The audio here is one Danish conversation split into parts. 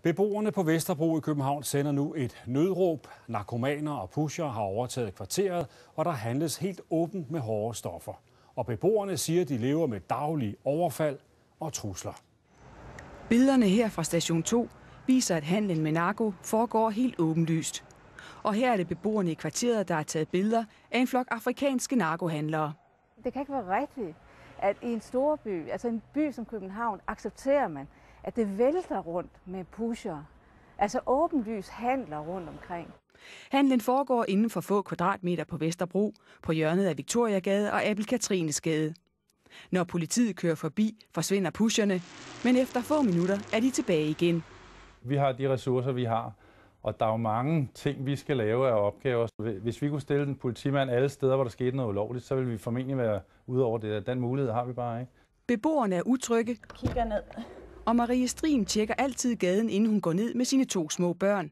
Beboerne på Vesterbro i København sender nu et nødråb. Narkomaner og pusher har overtaget kvarteret, og der handles helt åbent med hårde stoffer. Og beboerne siger, at de lever med daglige overfald og trusler. Billederne her fra station 2 viser, at handlen med narko foregår helt åbenlyst. Og her er det beboerne i kvarteret, der har taget billeder af en flok afrikanske narkohandlere. Det kan ikke være rigtigt, at i en storby, altså en by som København, accepterer man, at det vælter rundt med pusher. Altså åbenlys handler rundt omkring. Handlen foregår inden for få kvadratmeter på Vesterbro, på hjørnet af Victoriagade og Abel Katrinesgade. Når politiet kører forbi, forsvinder pusherne, men efter få minutter er de tilbage igen. Vi har de ressourcer, vi har, og der er jo mange ting, vi skal lave af opgaver. Hvis vi kunne stille en politimand alle steder, hvor der skete noget ulovligt, så ville vi formentlig være ude over det. Den mulighed har vi bare ikke. Beboerne er utrygge. Kigger ned. Og Marie Strien tjekker altid gaden, inden hun går ned med sine 2 små børn.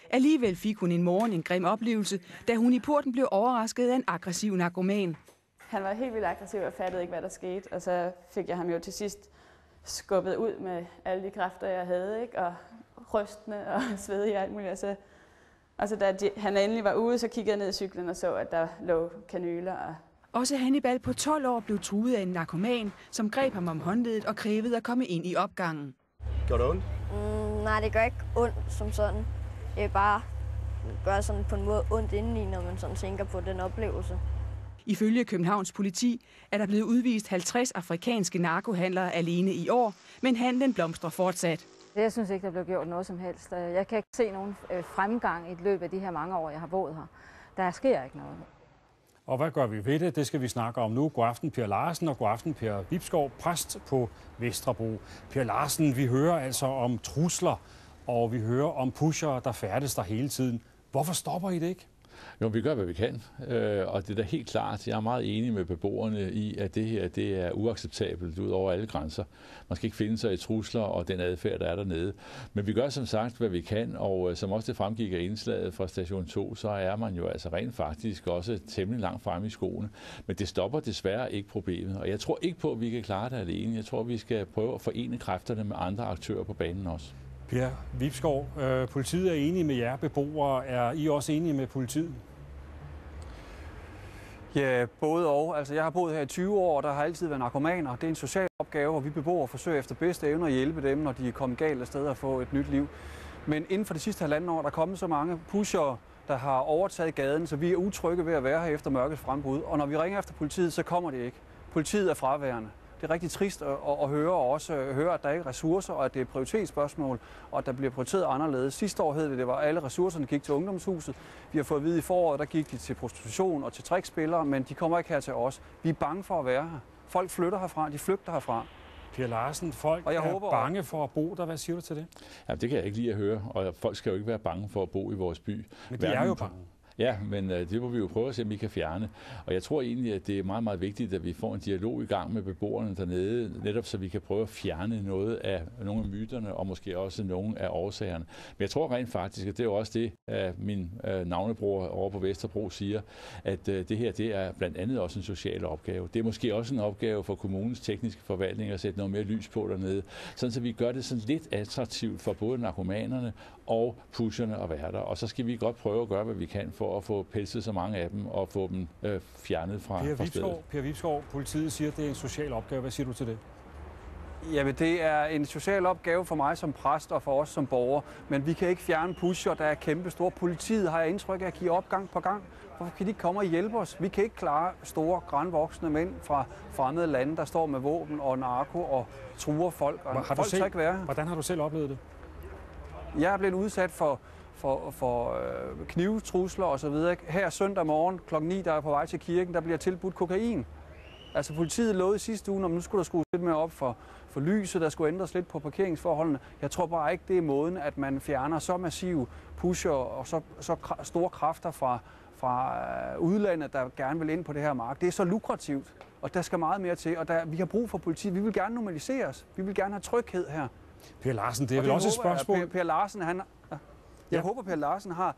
Alligevel fik hun en morgen en grim oplevelse, da hun i porten blev overrasket af en aggressiv narkoman. Han var helt vildt aggressiv og fattede ikke, hvad der skete. Og så fik jeg ham jo til sidst skubbet ud med alle de kræfter, jeg havde, ikke? Og rystende og svedig og alt muligt. Og så da han endelig var ude, så kiggede jeg ned i cyklen og så, at der lå kanyler. Også Hannibal på 12 år blev truet af en narkoman, som greb ham om håndledet og krævede at komme ind i opgangen. Gør det ondt? Nej, det gør ikke ondt som sådan. Det bare gør sådan på en måde ondt indeni, når man sådan tænker på den oplevelse. Ifølge Københavns politi er der blevet udvist 50 afrikanske narkohandlere alene i år, men handlen blomstrer fortsat. Jeg synes ikke, der blev gjort noget som helst. Jeg kan ikke se nogen fremgang i løbet af de her mange år, jeg har boet her. Der sker ikke noget. Og hvad gør vi ved det? Det skal vi snakke om nu. God aften, Per Larsen, og god aften, Per Vibskov, præst på Vesterbro. Per Larsen, vi hører altså om trusler, og vi hører om pushere, der færdes der hele tiden. Hvorfor stopper I det ikke? Jo, vi gør, hvad vi kan, og det er da helt klart. Jeg er meget enig med beboerne i, at det her det er uacceptabelt ud over alle grænser. Man skal ikke finde sig i trusler og den adfærd, der er dernede. Men vi gør som sagt, hvad vi kan, og som også det fremgik af indslaget fra station 2, så er man jo altså rent faktisk også temmelig langt fremme i skoene. Men det stopper desværre ikke problemet, og jeg tror ikke på, at vi kan klare det alene. Jeg tror, vi skal prøve at forene kræfterne med andre aktører på banen også. Per Vibskov, politiet er enige med jer beboere. Er I også enige med politiet? Ja, både og. Altså, jeg har boet her i 20 år, og der har altid været narkomaner. Det er en social opgave, og vi beboere forsøger efter bedste evne at hjælpe dem, når de er kommet galt af sted at få et nyt liv. Men inden for de sidste 1,5 år, der er kommet så mange pushere, der har overtaget gaden, så vi er utrygge ved at være her efter mørkets frembrud. Og når vi ringer efter politiet, så kommer det ikke. Politiet er fraværende. Det er rigtig trist at høre, og også høre, at der ikke er ressourcer, og at det er et prioritetsspørgsmål, og at der bliver prioriteret anderledes. Sidste år hed det var alle ressourcerne gik til ungdomshuset. Vi har fået at vide i foråret, der gik de til prostitution og til trickspillere, men de kommer ikke her til os. Vi er bange for at være her. Folk flytter herfra, de flygter herfra. Per Larsen, folk er bange for at bo der. Hvad siger du til det? Ja, det kan jeg ikke lide at høre, og folk skal jo ikke være bange for at bo i vores by. Men de er jo bange. Ja, men det må vi jo prøve at se, om vi kan fjerne. Og jeg tror egentlig, at det er meget, meget vigtigt, at vi får en dialog i gang med beboerne dernede, netop så vi kan prøve at fjerne noget af nogle af myterne, og måske også nogle af årsagerne. Men jeg tror rent faktisk, at det er jo også det, at min navnebror over på Vesterbro siger, at det her, det er blandt andet også en social opgave. Det er måske også en opgave for kommunens tekniske forvaltning at sætte noget mere lys på dernede, sådan så vi gør det sådan lidt attraktivt for både narkomanerne og pusherne at være der. Og så skal vi godt prøve at gøre, hvad vi kan for at få pelset så mange af dem og få dem fjernet fra stedet. Per Vibskov, politiet siger, at det er en social opgave. Hvad siger du til det? Jamen, det er en social opgave for mig som præst og for os som borger, men vi kan ikke fjerne pusher, der er kæmpestore. Politiet har jeg indtryk af at give op gang på gang. Hvorfor kan de ikke komme og hjælpe os? Vi kan ikke klare store, grandvoksne mænd fra fremmede lande, der står med våben og narko og truer folk. Hvordan har du selv oplevet det? Jeg er blevet udsat for knivtrusler og så videre. Her søndag morgen kl. 9, der er på vej til kirken, der bliver tilbudt kokain. Altså politiet lovede i sidste uge, om nu skulle der skrues lidt mere op for lyset, der skulle ændres lidt på parkeringsforholdene. Jeg tror bare ikke, det er måden, at man fjerner så massive pusher og så store kræfter fra udlandet, der gerne vil ind på det her marked. Det er så lukrativt, og der skal meget mere til, og vi har brug for politiet. Vi vil gerne normaliseres. Vi vil gerne have tryghed her. Per Larsen, det er vel også et spørgsmål? Per Larsen, jeg håber, Per Larsen har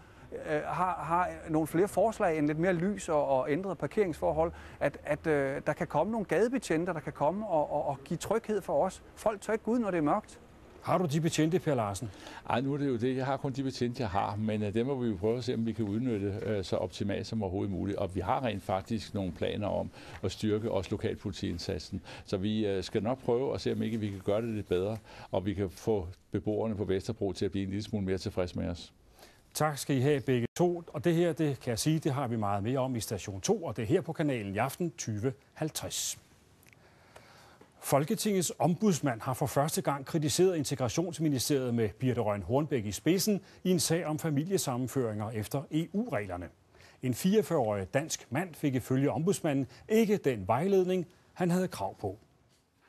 nogle flere forslag end lidt mere lys og ændrede parkeringsforhold, at der kan komme nogle gadebetjente, der kan komme og give tryghed for os. Folk tør ikke gå ud, når det er mørkt. Har du de betjente, Per Larsen? Ej, nu er det jo det. Jeg har kun de betjente, jeg har, men dem må vi jo prøve at se, om vi kan udnytte så optimalt som overhovedet muligt. Og vi har rent faktisk nogle planer om at styrke også lokalpolitiindsatsen. Så vi skal nok prøve at se, om ikke vi kan gøre det lidt bedre, og vi kan få beboerne på Vesterbro til at blive en lille smule mere tilfredse med os. Tak skal I have begge to. Og det her, det kan jeg sige, det har vi meget mere om i Station 2, og det er her på kanalen i aften 20:50. Folketingets ombudsmand har for første gang kritiseret Integrationsministeriet med Birthe Rønn Hornbech i spidsen i en sag om familiesammenføringer efter EU-reglerne. En 44-årig dansk mand fik ifølge ombudsmanden ikke den vejledning, han havde krav på.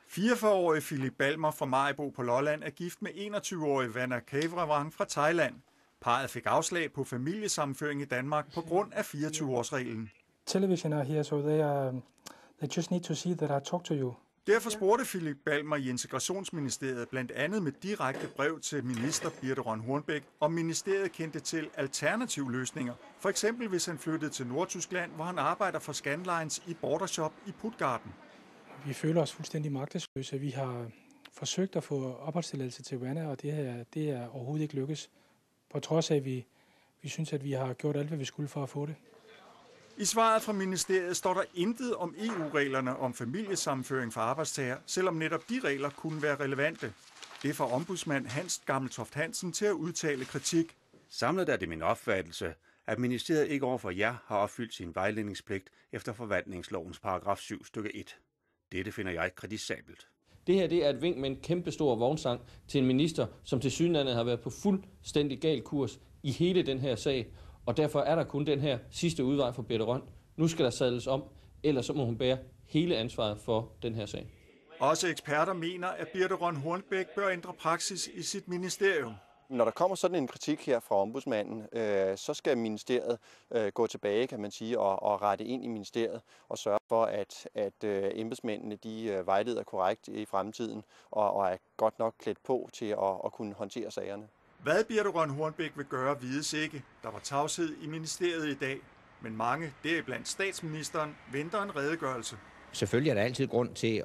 44-årige Philip Balmer fra Maribo på Lolland er gift med 21-årige Vanna Kavravang fra Thailand. Parret fik afslag på familiesammenføring i Danmark på grund af 24-årsreglen. Television are here, so they just need to see that I talk to you. Derfor spurgte Philip Balmer i Integrationsministeriet blandt andet med direkte brev til minister Birthe Rønn Hornbech, om ministeriet kendte til alternative løsninger. For eksempel hvis han flyttede til Nordtyskland, hvor han arbejder for Scandlines i Bordershop i Puttgarden. Vi føler os fuldstændig magtesløse. Vi har forsøgt at få opholdstilladelse til Vanna, og det er overhovedet ikke lykkes. På trods af, at vi synes, at vi har gjort alt, hvad vi skulle for at få det. I svaret fra ministeriet står der intet om EU-reglerne om familiesammenføring for arbejdstager, selvom netop de regler kunne være relevante. Det får ombudsmand Hans Gammeltoft Hansen til at udtale kritik. Samlet er det min opfattelse, at ministeriet ikke overfor jer har opfyldt sin vejledningspligt efter forvaltningslovens paragraf 7 stykke 1. Dette finder jeg kritisabelt. Det her det er et vink med en kæmpestor vognsang til en minister, som tilsyneladende har været på fuldstændig gal kurs i hele den her sag. Og derfor er der kun den her sidste udvej for Birthe Rønn. Nu skal der sadles om, ellers så må hun bære hele ansvaret for den her sag. Også eksperter mener, at Birthe Rønn Hornbech bør ændre praksis i sit ministerium. Når der kommer sådan en kritik her fra ombudsmanden, så skal ministeriet gå tilbage, kan man sige, og rette ind i ministeriet og sørge for, at embedsmændene de vejleder korrekt i fremtiden og er godt nok klædt på til at kunne håndtere sagerne. Hvad Birthe Rønn Hornbech vil gøre, vides ikke. Der var tavshed i ministeriet i dag, men mange, deriblandt statsministeren, venter en redegørelse. Selvfølgelig er der altid grund til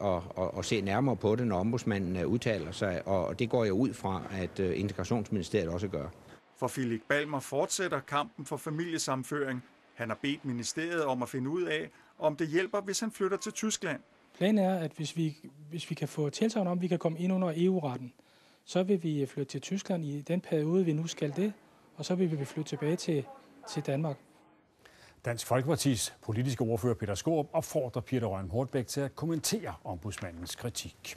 at se nærmere på det, når ombudsmanden udtaler sig, og det går jeg ud fra, at Integrationsministeriet også gør. For Philip Balmer fortsætter kampen for familiesammenføring. Han har bedt ministeriet om at finde ud af, om det hjælper, hvis han flytter til Tyskland. Planen er, at hvis vi kan få tilsagn om, at vi kan komme ind under EU-retten, så vil vi flytte til Tyskland i den periode, vi nu skal det, og så vil vi flytte tilbage til Danmark. Dansk Folkepartis politiske ordfører Peter Skaarup opfordrer Birthe Rønn Hornbech til at kommentere ombudsmandens kritik.